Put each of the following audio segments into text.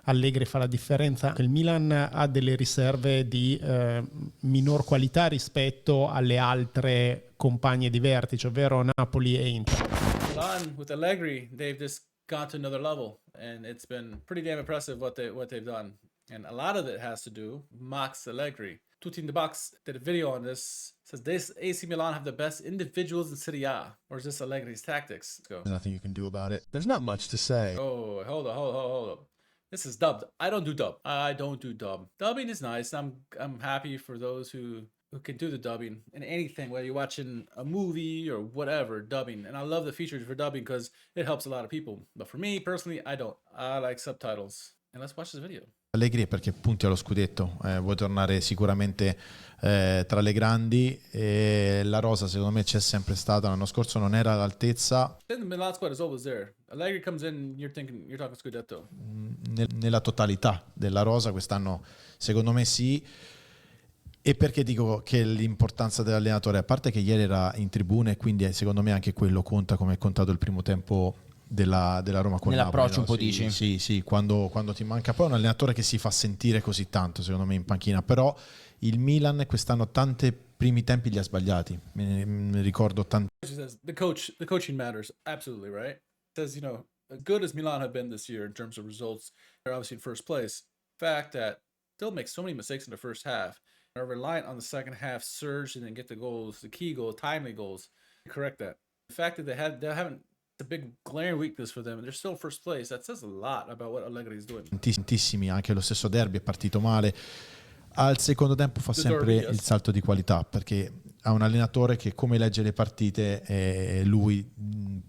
Allegri fa la differenza. Il Milan ha delle riserve di minor qualità rispetto alle altre compagne di vertice, ovvero Napoli e Inter. Milan with Allegri, they've just gone to another level, and it's been pretty damn impressive what they've done. And a lot of it has to do Max Allegri. Tutti in the Box did a video on this. Says this AC Milan have the best individuals in Serie A, or is this Allegri's tactics? Let's go. There's nothing you can do about it. There's not much to say. Oh, hold up. This is dubbed. I don't do dub. Dubbing is nice. I'm happy for those who can do the dubbing in anything, whether you're watching a movie or whatever, dubbing. And I love the features for dubbing because it helps a lot of people. But for me personally, I don't. I like subtitles. And let's watch this video. Allegri è perché punti allo scudetto, vuoi tornare sicuramente tra le grandi, e la rosa secondo me c'è sempre stata, l'anno scorso non era all'altezza. The Milan squad is always there. Allegri comes in, you're talking scudetto. Nella totalità della rosa quest'anno secondo me sì. E perché dico che l'importanza dell'allenatore, a parte che ieri era in tribuna e quindi secondo me anche quello conta, come è contato il primo tempo della Roma con nell'approccio, Napoli, no? un po' dici? Sì, quando ti manca poi un allenatore che si fa sentire così tanto secondo me in panchina, però il Milan quest'anno tanti primi tempi li ha sbagliati, mi ricordo tanti. The coaching matters, absolutely, right? Says, you know, as good as Milan have been this year in terms of results, they're obviously in first place. The fact that they'll make so many mistakes in the first half, are reliant on the second half surge and then get the goals, the key goal, timely goals, correct that. The fact that they haven't, a big glaring weakness for them and they're still in first place, that says a lot about what Allegri is doing. Tantissimi, anche lo stesso derby è partito male, al secondo tempo fa sempre il salto di qualità perché ha un allenatore che come legge le partite, lui,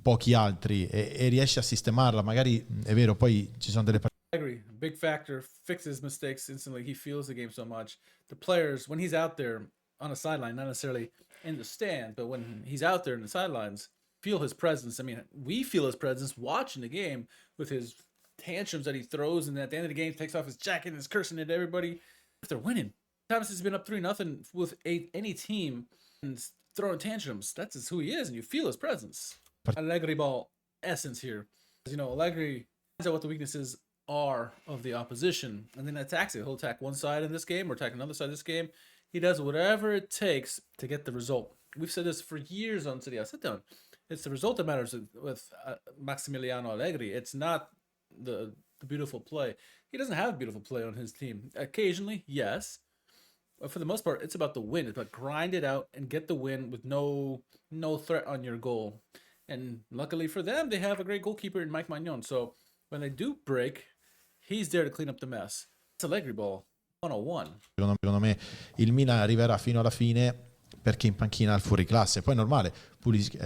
pochi altri, e riesce a sistemarla. Magari è vero, poi ci sono delle partite. Allegri, big factor, fixes mistakes instantly. He feels the game so much. The players, when he's out there on the sideline, not necessarily in the stand, but when he's out there in the sidelines, feel his presence. I mean, we feel his presence watching the game with his tantrums that he throws, and at the end of the game takes off his jacket and is cursing at everybody. If they're winning, Thomas has been up 3-0 with any team and throwing tantrums. That's just who he is, and you feel his presence. Allegri ball essence here. You know, Allegri finds out what the weaknesses are of the opposition and then attacks it. He'll attack one side in this game or attack another side of this game. He does whatever it takes to get the result. We've said this for years on SerieA. Sit down. It's the result that matters with Massimiliano Allegri. It's not the beautiful play. He doesn't have beautiful play on his team. Occasionally, yes. But for the most part, it's about the win. It's about grind it out and get the win with no threat on your goal. And luckily for them, they have a great goalkeeper in Mike Maignan. So when they do break, he's there to clean up the mess. It's Allegri ball 101. Secondo me il Milan arriverà fino alla fine perché in panchina ha il fuoriclasse. Poi è normale, Pulisic,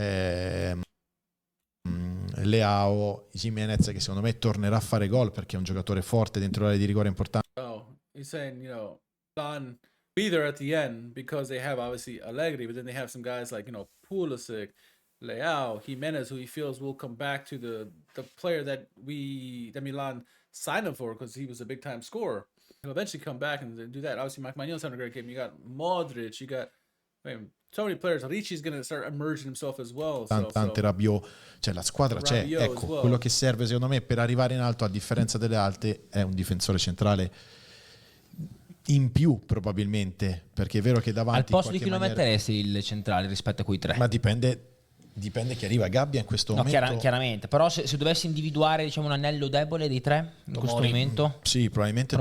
Leao, Jimenez, che secondo me tornerà a fare gol perché è un giocatore forte dentro l'area di rigore importante. Oh, he's saying, you know, Milan be there at the end because they have obviously Allegri, but then they have some guys like, you know, Pulisic, Leao, Jimenez, who he feels will come back to the player that Milan signed him for because he was a big time scorer. He'll eventually come back and do that. Obviously, Mike Magnon's having a great game. You got Modric, you got so many players. Ricci's going to start emerging himself as well. Tante Rabiot, cioè la squadra c'è. Ecco, well. Quello che serve secondo me per arrivare in alto, a differenza delle altre, è un difensore centrale in più probabilmente, perché è vero che davanti... Al posto di chi lo metteresti il centrale rispetto a quei tre? Ma dipende chi arriva. Gabbia in questo momento... chiaramente, però se dovessi individuare, diciamo, un anello debole dei tre in questo momento... Sì, probabilmente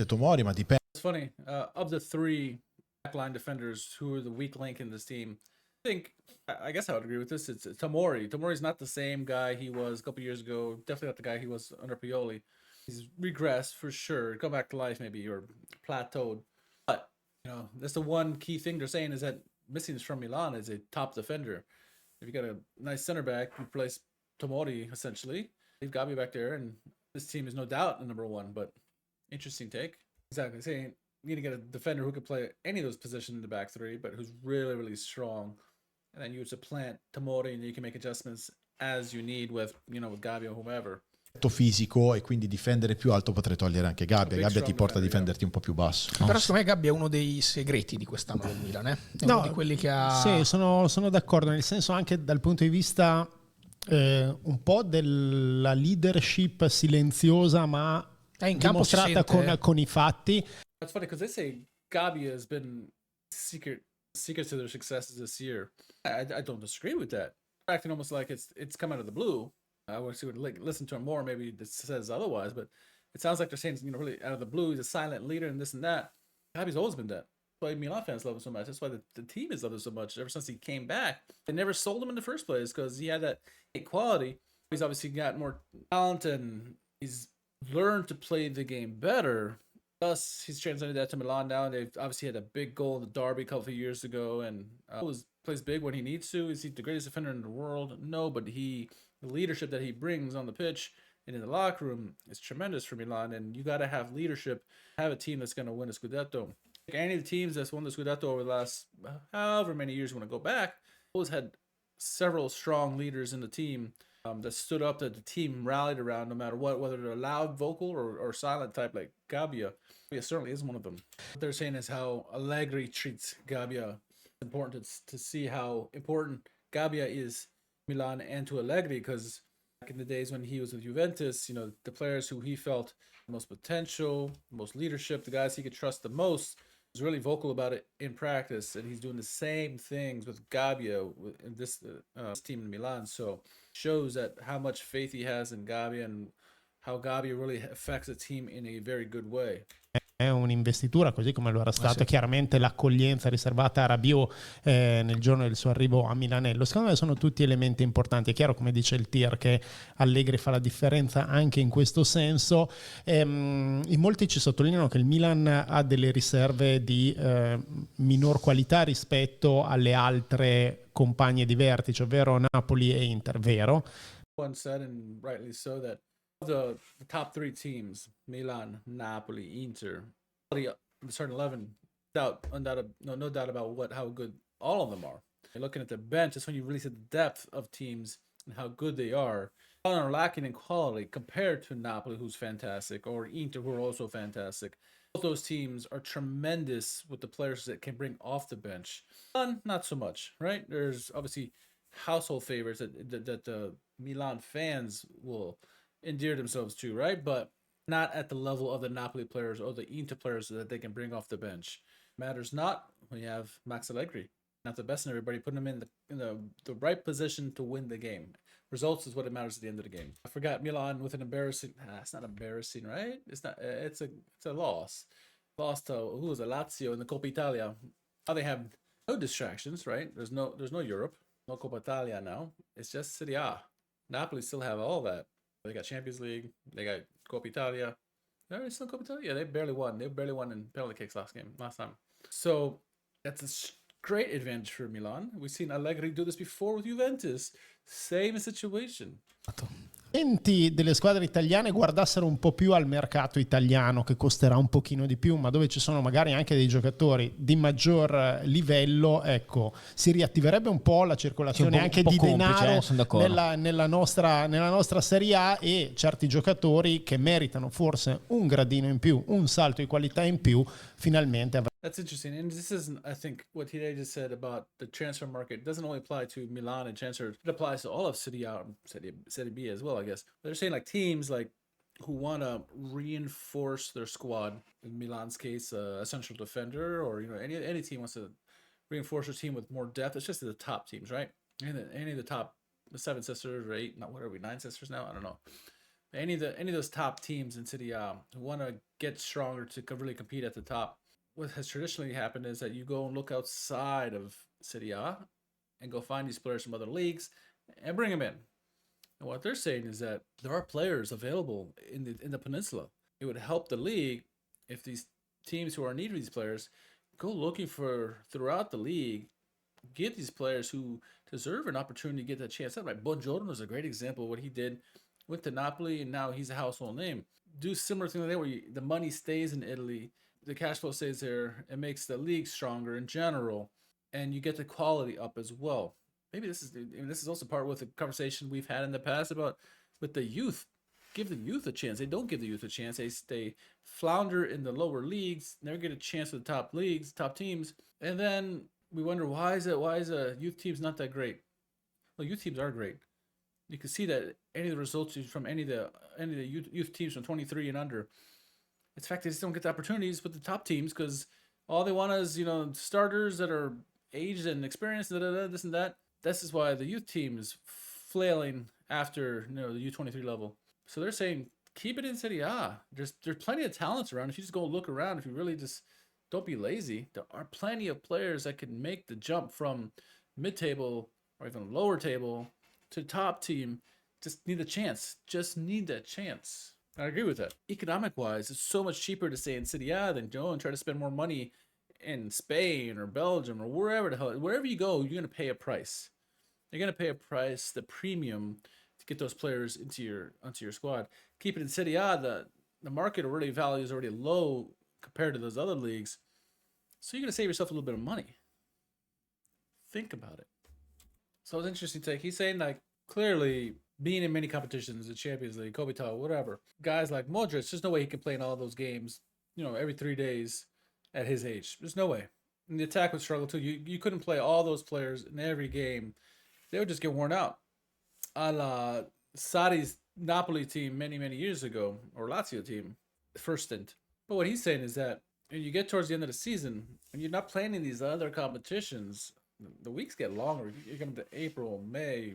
Tomori, ma dipende. It's funny, of the three backline defenders who are the weak link in this team, I guess I would agree with this. It's Tomori. Tomori's not the same guy he was a couple years ago. Definitely not the guy he was under Pioli. He's regressed for sure. Come back to life maybe, or plateaued. But, you know, that's the one key thing they're saying is that missing from Milan is a top defender. If you got a nice center back, you replace Tomori essentially. Leave Gabi back there, and this team is no doubt the number one. But interesting take. Exactly. Saying you need to get a defender who can play any of those positions in the back three, but who's really, really strong. And then you would supplant Tomori, and you can make adjustments as you need with, you know, with Gabi or whomever. Fisico, e quindi difendere più alto potrei togliere anche Gabbia. Gabbia ti porta a difenderti un po' più basso. Però secondo me Gabbia è uno dei segreti di quest'anno del Milan, È uno di quelli che ha... Sì, sono d'accordo, nel senso anche dal punto di vista un po' della leadership silenziosa ma In campo si dimostrata con i fatti. That's funny because they say Gabbia has been secret to their successes this year. I don't disagree with that. Acting almost like it's come out of the blue. I wish you would listen to him more. Maybe it says otherwise, but it sounds like they're saying, really out of the blue, he's a silent leader and this and that. Gabbia's always been that. That's why Milan fans love him so much. That's why the team has loved him so much ever since he came back. They never sold him in the first place because he had that quality. He's obviously got more talent and he's learned to play the game better. Thus, he's translated that to Milan now. They've obviously had a big goal in the derby a couple of years ago, and plays big when he needs to. Is he the greatest defender in the world? No, but the leadership that he brings on the pitch and in the locker room is tremendous for Milan. And you got to have leadership, have a team that's going to win a Scudetto. Any of the teams that's won the Scudetto over the last however many years you want to go back, always had several strong leaders in the team that stood up, that the team rallied around no matter what, whether they're loud, vocal, or silent type like Gabbia. Gabbia certainly is one of them. What they're saying is how Allegri treats Gabbia. It's important to see how important Gabbia is to Milan and to Allegri, because back in the days when he was with Juventus, the players who he felt the most potential, the most leadership, the guys he could trust the most, was really vocal about it in practice, and he's doing the same things with Gabbia in this team in Milan. So shows that how much faith he has in Gabbia and how Gabbia really affects the team in a very good way. È un'investitura, così come lo era stato chiaramente l'accoglienza riservata a Rabiot nel giorno del suo arrivo a Milanello. Secondo me sono tutti elementi importanti. È chiaro, come dice il Tir, che Allegri fa la differenza anche in questo senso. In molti ci sottolineano che il Milan ha delle riserve di minor qualità rispetto alle altre compagne di vertice, ovvero Napoli e Inter, vero? One said, and rightly so, that the top three teams, Milan, Napoli, Inter, the starting 11, no doubt about how good all of them are. You're looking at the bench, that's when you really see the depth of teams and how good they are. Milan are lacking in quality compared to Napoli, who's fantastic, or Inter, who are also fantastic. Both those teams are tremendous with the players that can bring off the bench. Milan, not so much, right? There's obviously household favorites that the Milan fans will endear themselves to, right? But not at the level of the Napoli players or the Inter players that they can bring off the bench. Matters not when you have Max Allegri, not the best in everybody, putting them in the right position to win the game. Results is what it matters at the end of the game. I forgot Milan with an embarrassing. It's not embarrassing, right? It's not. It's a loss. Lost to who was it? Lazio in the Coppa Italia. Now they have no distractions, right? There's no Europe, no Coppa Italia now. It's just Serie A. Napoli still have all that. They got Champions League. They got Coppa Italia. They're still Coppa Italia. They barely won. They barely won in penalty kicks last time. So that's a great advantage for Milan. We've seen Allegri do this before with Juventus. Same situation. Delle squadre italiane guardassero un po' più al mercato italiano, che costerà un pochino di più, ma dove ci sono magari anche dei giocatori di maggior livello, ecco, si riattiverebbe un po' la circolazione anche di denaro nella nostra Serie A, e certi giocatori che meritano forse un gradino in più, un salto di qualità in più, finalmente avranno. That's interesting, and this is, I think, what he just said about the transfer market doesn't only apply to Milan and transfer. It applies to all of Serie A, Serie B as well, I guess. But they're saying like teams like who want to reinforce their squad. In Milan's case, a central defender, or any team wants to reinforce their team with more depth. It's just the top teams, right? Any of the top, the 7 sisters or 8, not what are we, 9 sisters now? I don't know. Any of those top teams in Serie A who want to get stronger to really compete at the top. What has traditionally happened is that you go and look outside of Serie A and go find these players from other leagues and bring them in. And what they're saying is that there are players available in the peninsula. It would help the league if these teams who are in need of these players go looking for throughout the league, get these players who deserve an opportunity to get that chance. Right? Buongiorno is a great example of what he did. Went to Napoli and now he's a household name. Do similar thing like that where the money stays in Italy. The cash flow stays there. It makes the league stronger in general, and you get the quality up as well. Maybe this is also part with the conversation we've had in the past about with the youth. Give the youth a chance. They don't give the youth a chance. They flounder in the lower leagues, never get a chance with the top leagues, top teams, and then we wonder why is youth teams not that great? Well, youth teams are great. You can see that any of the results from any of the youth teams from 23 and under, it's the fact they just don't get the opportunities with the top teams because all they want is starters that are aged and experienced, this and that. This is why the youth team is flailing after the U23 level. So they're saying keep it in Serie A. There's plenty of talents around. If you just go look around, if you really just don't be lazy, there are plenty of players that can make the jump from mid-table or even lower table to top team. Just need a chance. Just need that chance. I agree with that. Economic-wise, it's so much cheaper to stay in Serie A than go and try to spend more money in Spain or Belgium or wherever you go. You're gonna pay a price. You're gonna pay a price, the premium, to get those players onto your squad. Keep it in Serie A. The market value is already low compared to those other leagues, so you're gonna save yourself a little bit of money. Think about it. So it's an interesting take. He's saying like clearly being in many competitions, the Champions League, Copa Italia, whatever. Guys like Modric, there's no way he can play in all those games, every 3 days at his age. There's no way. And the attack would struggle too. You couldn't play all those players in every game. They would just get worn out. A la Sarri's Napoli team many, many years ago, or Lazio team, first stint. But what he's saying is that when you get towards the end of the season, and you're not playing in these other competitions, the weeks get longer. You're coming to April, May,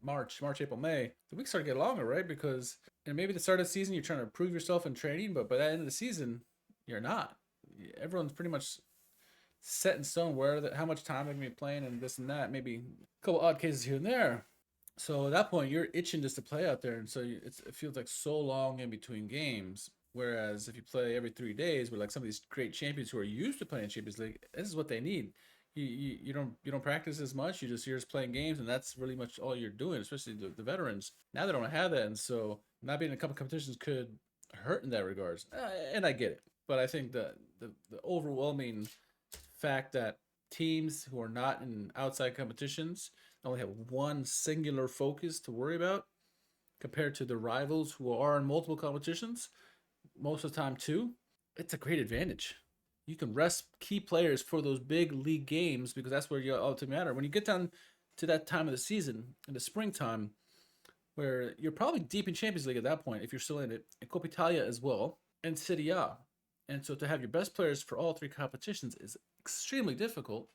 March, April, May. The weeks start to get longer, right? Because maybe the start of the season, you're trying to prove yourself in training, but by the end of the season, you're not. Everyone's pretty much set in stone how much time they're going to be playing and this and that. Maybe a couple odd cases here and there. So at that point, you're itching just to play out there. And so it feels like so long in between games. Whereas if you play every 3 days with like some of these great champions who are used to playing Champions League, this is what they need. You don't practice as much. You're just playing games, and that's really much all you're doing, especially the veterans. Now they don't have that, and so not being in a couple competitions could hurt in that regards. And I get it, but I think the overwhelming fact that teams who are not in outside competitions only have one singular focus to worry about compared to the rivals who are in multiple competitions, most of the time too, it's a great advantage. You can rest key players for those big league games because that's where you ultimately matter. When you get down to that time of the season, in the springtime, where you're probably deep in Champions League at that point, if you're still in it, and Coppa Italia as well, and Serie A. And so to have your best players for all 3 competitions is extremely difficult.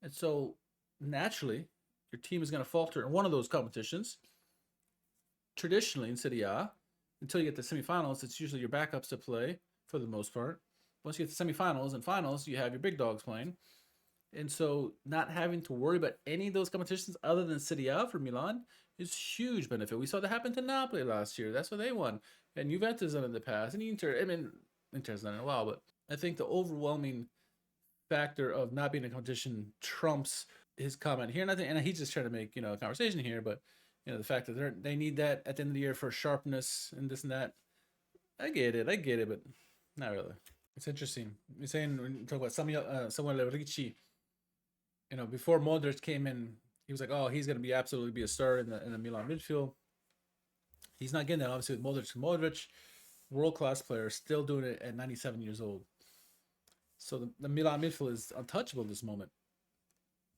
And so naturally, your team is going to falter in one of those competitions. Traditionally in Serie A, until you get to semifinals, it's usually your backups to play for the most part. Once you get to semifinals and finals, you have your big dogs playing. And so not having to worry about any of those competitions other than Serie A for Milan is huge benefit. We saw that happen to Napoli last year. That's what they won. And Juventus done in the past. And Inter's done it in a while, but I think the overwhelming factor of not being in a competition trumps his comment here. And he's just trying to make, a conversation here, but the fact that they need that at the end of the year for sharpness and this and that. I get it, but not really. It's interesting. You're saying when you talk about Samuel Ricci, before Modric came in, he was like, oh, he's going to absolutely be a star in the Milan midfield. He's not getting that, obviously, with Modric, world-class player, still doing it at 97 years old. So the Milan midfield is untouchable at this moment.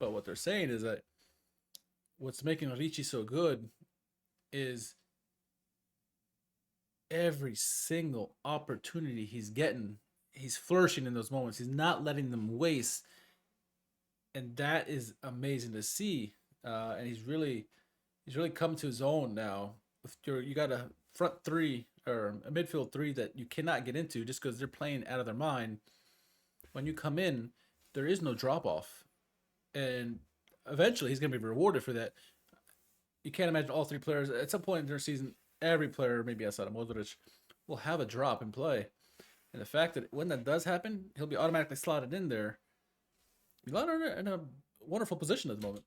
But what they're saying is that what's making Ricci so good is every single opportunity he's getting, he's flourishing in those moments. He's not letting them waste. And that is amazing to see. And he's really come to his own now. You got a front 3 or a midfield 3 that you cannot get into just because they're playing out of their mind. When you come in, there is no drop off. And eventually he's going to be rewarded for that. You can't imagine all 3 players. At some point in their season, every player, maybe outside of Modric, will have a drop in play. And the fact that when that does happen, he'll be automatically slotted in there. Milan are in a wonderful position at the moment.